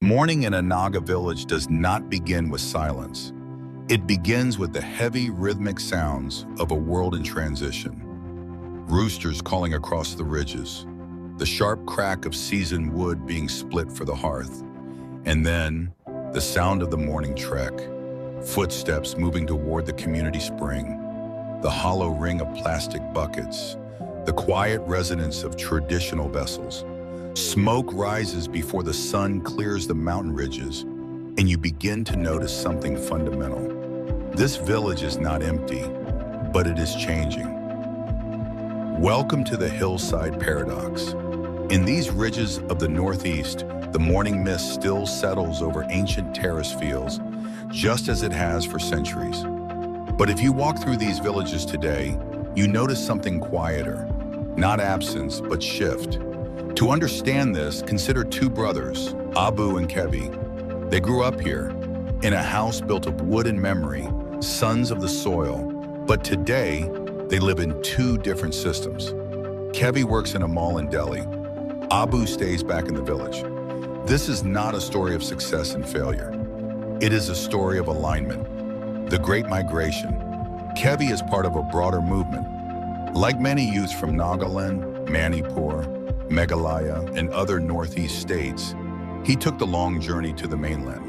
Morning in a Naga village does not begin with silence. It begins with the heavy, rhythmic sounds of a world in transition. Roosters calling across the ridges, the sharp crack of seasoned wood being split for the hearth, and then the sound of the morning trek, footsteps moving toward the community spring, the hollow ring of plastic buckets, the quiet resonance of traditional vessels. Smoke rises before the sun clears the mountain ridges, and you begin to notice something fundamental. This village is not empty, but it is changing. Welcome to the Hillside paradox. In these ridges of the Northeast, the morning mist still settles over ancient terrace fields, just as it has for centuries. But if you walk through these villages today, you notice something quieter, not absence, but shift. To understand this, consider two brothers, Abu and Kevi. They grew up here, in a house built of wood and memory, sons of the soil. But today, they live in two different systems. Kevi works in a mall in Delhi. Abu stays back in the village. This is not a story of success and failure. It is a story of alignment. The Great Migration. Kevi is part of a broader movement. Like many youths from Nagaland, Manipur, Meghalaya, and other Northeast states, he took the long journey to the mainland.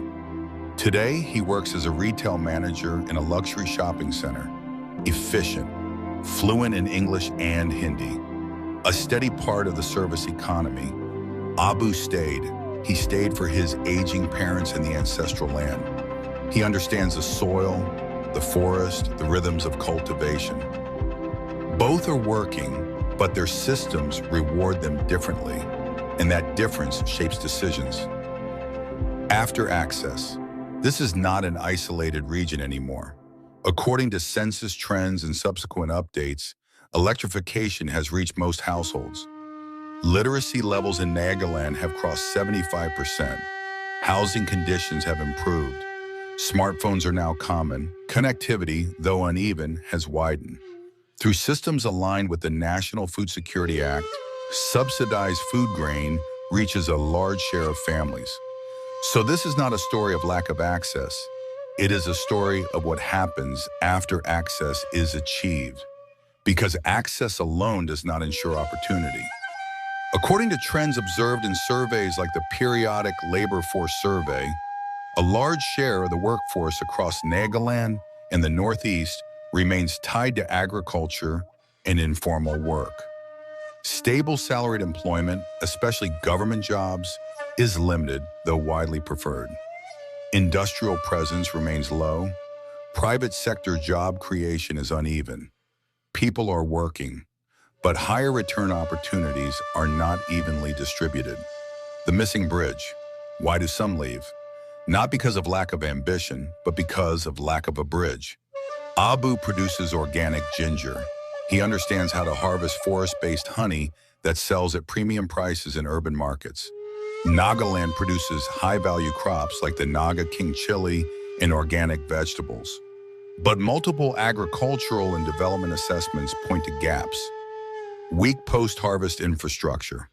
Today, he works as a retail manager in a luxury shopping center, efficient, fluent in English and Hindi, a steady part of the service economy. Abu stayed. He stayed for his aging parents and the ancestral land. He understands the soil, the forest, the rhythms of cultivation. Both are working, but their systems reward them differently, and that difference shapes decisions. After access, this is not an isolated region anymore. According to census trends and subsequent updates, electrification has reached most households. Literacy levels in Nagaland have crossed 75%. Housing conditions have improved. Smartphones are now common. Connectivity, though uneven, has widened. Through systems aligned with the National Food Security Act, subsidized food grain reaches a large share of families. So this is not a story of lack of access. It is a story of what happens after access is achieved, because access alone does not ensure opportunity. According to trends observed in surveys like the Periodic Labor Force Survey, a large share of the workforce across Nagaland and the Northeast remains tied to agriculture and informal work. Stable salaried employment, especially government jobs, is limited, though widely preferred. Industrial presence remains low. Private sector job creation is uneven. People are working, but higher return opportunities are not evenly distributed. The missing bridge. Why do some leave? Not because of lack of ambition, but because of lack of a bridge. Abu produces organic ginger. He understands how to harvest forest-based honey that sells at premium prices in urban markets. Nagaland produces high-value crops like the Naga King Chilli and organic vegetables. But multiple agricultural and development assessments point to gaps. Weak post-harvest infrastructure,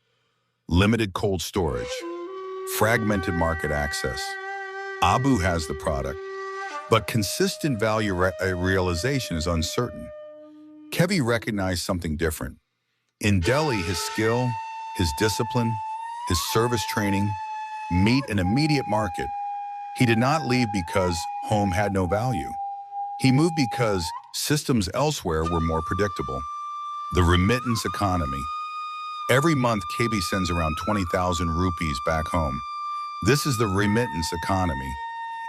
limited cold storage, fragmented market access. Abu has the product, but consistent value realization is uncertain. Kevi recognized something different. In Delhi, his skill, his discipline, his service training meet an immediate market. He did not leave because home had no value. He moved because systems elsewhere were more predictable. The remittance economy. Every month, Kevi sends around 20,000 rupees back home. This is the remittance economy.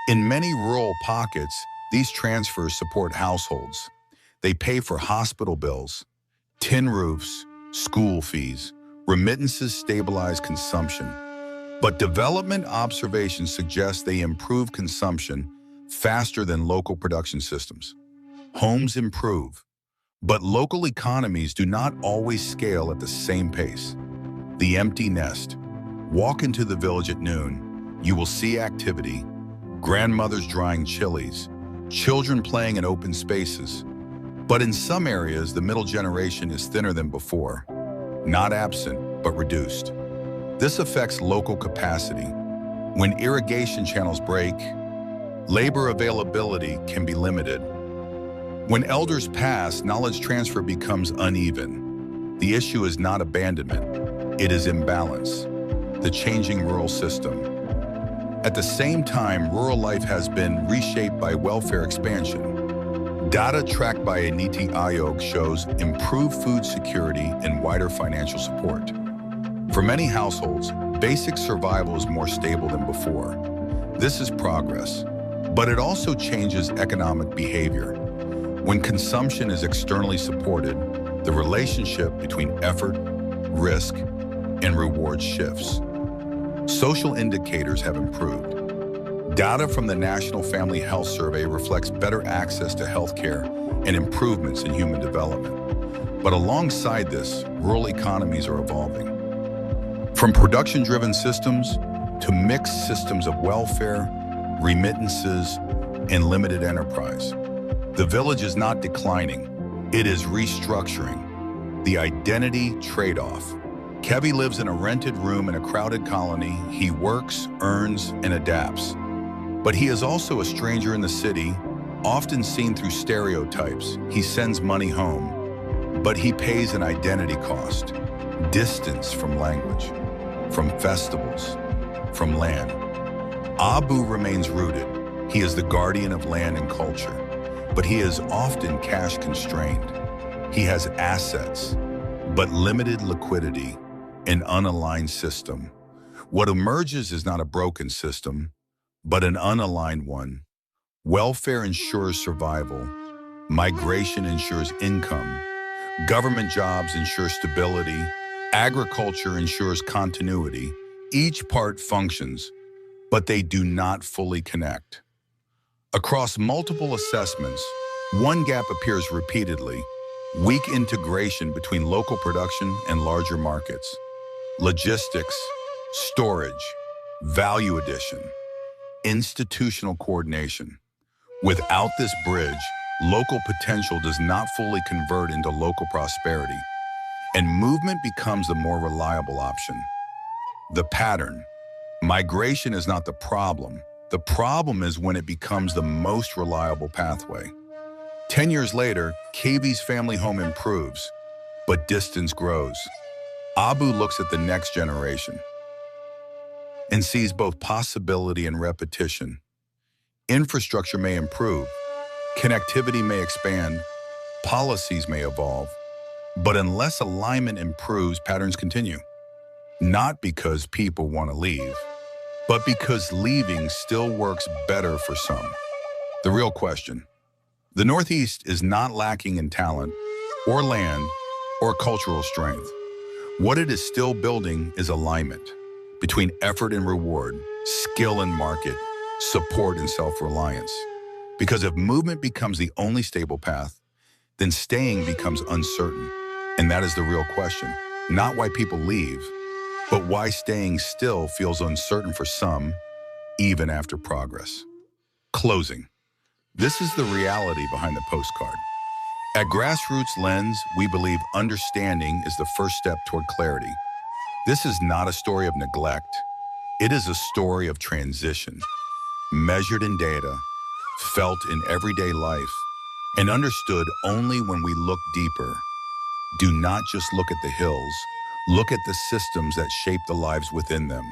In many rural pockets, these transfers support households. They pay for hospital bills, tin roofs, school fees. Remittances stabilize consumption. But development observations suggest they improve consumption faster than local production systems. Homes improve, but local economies do not always scale at the same pace. The empty nest. Walk into the village at noon. You will see activity. Grandmothers drying chilies, children playing in open spaces. But in some areas, the middle generation is thinner than before. Not absent, but reduced. This affects local capacity. When irrigation channels break, labor availability can be limited. When elders pass, knowledge transfer becomes uneven. The issue is not abandonment, it is imbalance, the changing rural system. At the same time, rural life has been reshaped by welfare expansion. Data tracked by a Niti Aayog shows improved food security and wider financial support. For many households, basic survival is more stable than before. This is progress, but it also changes economic behavior. When consumption is externally supported, the relationship between effort, risk, and reward shifts. Social indicators have improved. Data from the National Family Health Survey reflects better access to healthcare and improvements in human development. But alongside this, rural economies are evolving. From production-driven systems to mixed systems of welfare, remittances, and limited enterprise. The village is not declining, it is restructuring. The identity trade-off. Kevi lives in a rented room in a crowded colony. He works, earns, and adapts. But he is also a stranger in the city, often seen through stereotypes. He sends money home, but he pays an identity cost. Distance from language, from festivals, from land. Abu remains rooted. He is the guardian of land and culture, but he is often cash constrained. He has assets, but limited liquidity, an unaligned system. What emerges is not a broken system, but an unaligned one. Welfare ensures survival. Migration ensures income. Government jobs ensure stability. Agriculture ensures continuity. Each part functions, but they do not fully connect. Across multiple assessments, one gap appears repeatedly: weak integration between local production and larger markets. Logistics, storage, value addition, institutional coordination. Without this bridge, local potential does not fully convert into local prosperity, and movement becomes the more reliable option. The pattern. Migration is not the problem. The problem is when it becomes the most reliable pathway. 10 years later, Kevi's family home improves, but distance grows. Abu looks at the next generation and sees both possibility and repetition. Infrastructure may improve, connectivity may expand, policies may evolve, but unless alignment improves, patterns continue. Not because people want to leave, but because leaving still works better for some. The real question: the Northeast is not lacking in talent or land or cultural strength. What it is still building is alignment between effort and reward, skill and market, support and self-reliance. Because if movement becomes the only stable path, then staying becomes uncertain. And that is the real question. Not why people leave, but why staying still feels uncertain for some, even after progress. Closing. This is the reality behind the postcard. At Grassroots Lens, we believe understanding is the first step toward clarity. This is not a story of neglect. It is a story of transition, measured in data, felt in everyday life, and understood only when we look deeper. Do not just look at the hills, look at the systems that shape the lives within them.